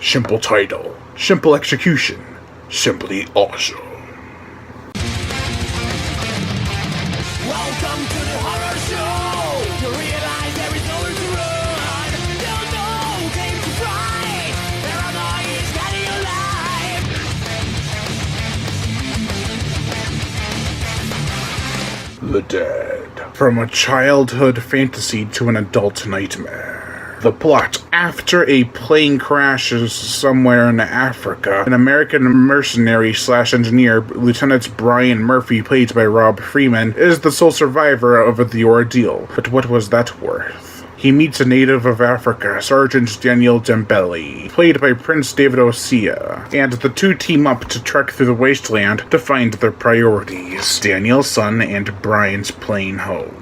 Simple title, simple execution, simply awesome. Welcome to the horror show. You realize there is nowhere to run. Don't know, came to fight. Paranoia is getting alive. The Dead. From a childhood fantasy to an adult nightmare. The plot. After a plane crashes somewhere in Africa, an American mercenary/engineer, Lieutenant Brian Murphy, played by Rob Freeman, is the sole survivor of the ordeal. But what was that worth? He meets a native of Africa, Sergeant Daniel Dembele, played by Prince David Osea, and the two team up to trek through the wasteland to find their priorities, Daniel's son and Brian's plane home.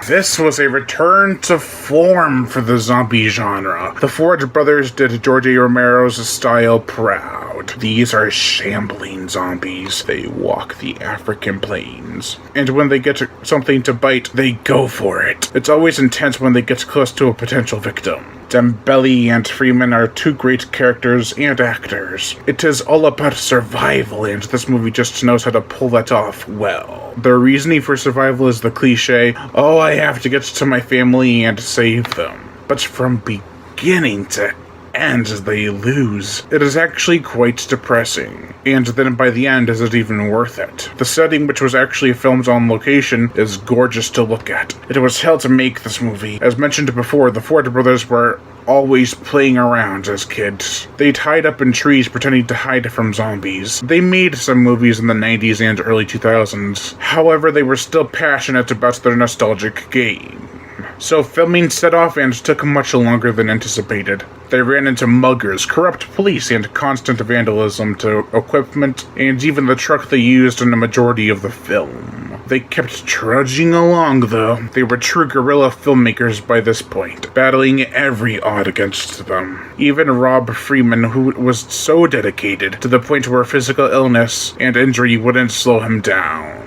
This was a return to form for the zombie genre. The Ford brothers did George A. Romero's style proud. These are shambling zombies. They walk the African plains. And when they get something to bite, they go for it. It's always intense when they get close to a potential victim. Dembele and Freeman are two great characters and actors. It is all about survival, and this movie just knows how to pull that off well. Their reasoning for survival is the cliche, oh, I have to get to my family and save them. But from beginning to end, they lose. It is actually quite depressing. And then by the end, is it even worth it? The setting, which was actually filmed on location, is gorgeous to look at. It was hell to make this movie. As mentioned before, the Ford brothers were always playing around as kids. They'd hide up in trees pretending to hide from zombies. They made some movies in the 90s and early 2000s. However, they were still passionate about their nostalgic game. So filming set off and took much longer than anticipated. They ran into muggers, corrupt police, and constant vandalism to equipment, and even the truck they used in the majority of the film. They kept trudging along, though. They were true guerrilla filmmakers by this point, battling every odd against them. Even Rob Freeman, who was so dedicated, to the point where physical illness and injury wouldn't slow him down.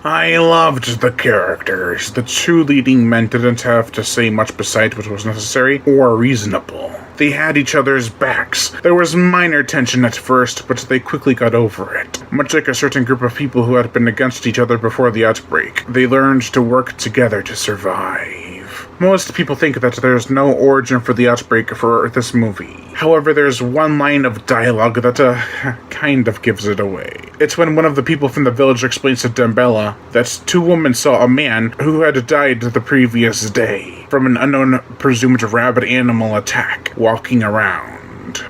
I loved the characters. The two leading men didn't have to say much besides what was necessary or reasonable. They had each other's backs. There was minor tension at first, but they quickly got over it. Much like a certain group of people who had been against each other before the outbreak, they learned to work together to survive. Most people think that there's no origin for the outbreak for this movie. However, there's one line of dialogue that kind of gives it away. It's when one of the people from the village explains to Dembele that two women saw a man who had died the previous day from an unknown presumed rabid animal attack walking around.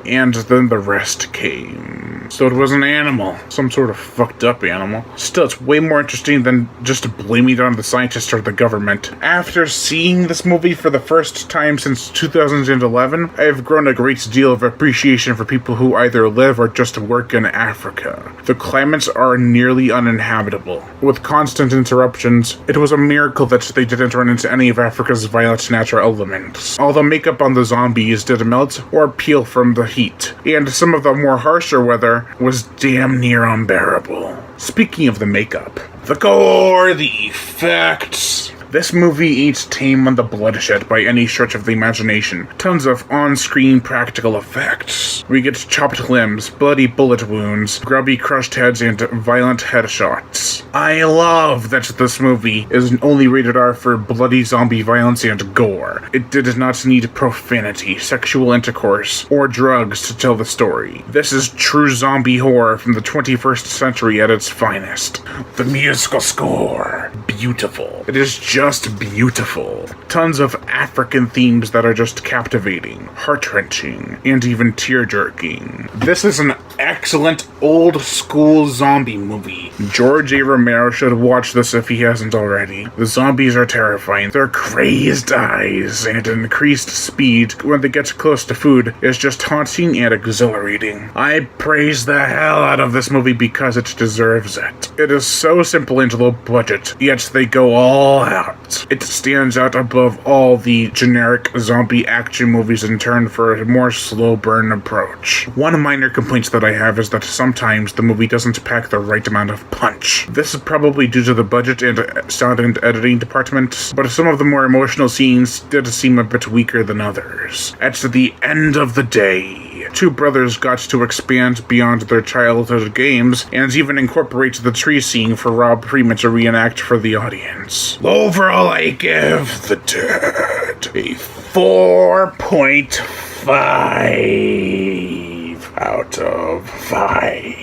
And then the rest came. So it was an animal. Some sort of fucked up animal. Still, it's way more interesting than just blaming it on the scientists or the government. After seeing this movie for the first time since 2011, I have grown a great deal of appreciation for people who either live or just work in Africa. The climates are nearly uninhabitable. With constant interruptions, it was a miracle that they didn't run into any of Africa's violent natural elements. All the makeup on the zombies did melt or peel from the heat, and some of the more harsher weather was damn near unbearable. Speaking of the makeup, the gore, the effects. This movie ain't tame on the bloodshed by any stretch of the imagination. Tons of on-screen practical effects. We get chopped limbs, bloody bullet wounds, grubby crushed heads, and violent headshots. I love that this movie is only rated R for bloody zombie violence and gore. It did not need profanity, sexual intercourse, or drugs to tell the story. This is true zombie horror from the 21st century at its finest. The musical score. Beautiful. It is just beautiful. Tons of African themes that are just captivating, heart-wrenching, and even tear-jerking. This is an excellent old-school zombie movie. George A. Romero should watch this if he hasn't already. The zombies are terrifying. Their crazed eyes and increased speed when they get close to food is just haunting and exhilarating. I praise the hell out of this movie because it deserves it. It is so simple and low budget, yet they go all out. It stands out above all the generic zombie action movies in turn for a more slow burn approach. One minor complaint that I have is that sometimes the movie doesn't pack the right amount of punch. This is probably due to the budget and sound and editing departments, but some of the more emotional scenes did seem a bit weaker than others. At the end of the day, two brothers got to expand beyond their childhood games and even incorporate the tree scene for Rob Freeman to reenact for the audience. Overall, I give The Dead a 4.5 out of 5.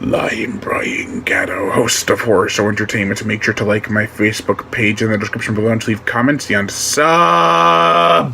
Lion Brian Gatto, host of Horror Show Entertainment. Make sure to like my Facebook page in the description below and to leave comments and subscribe.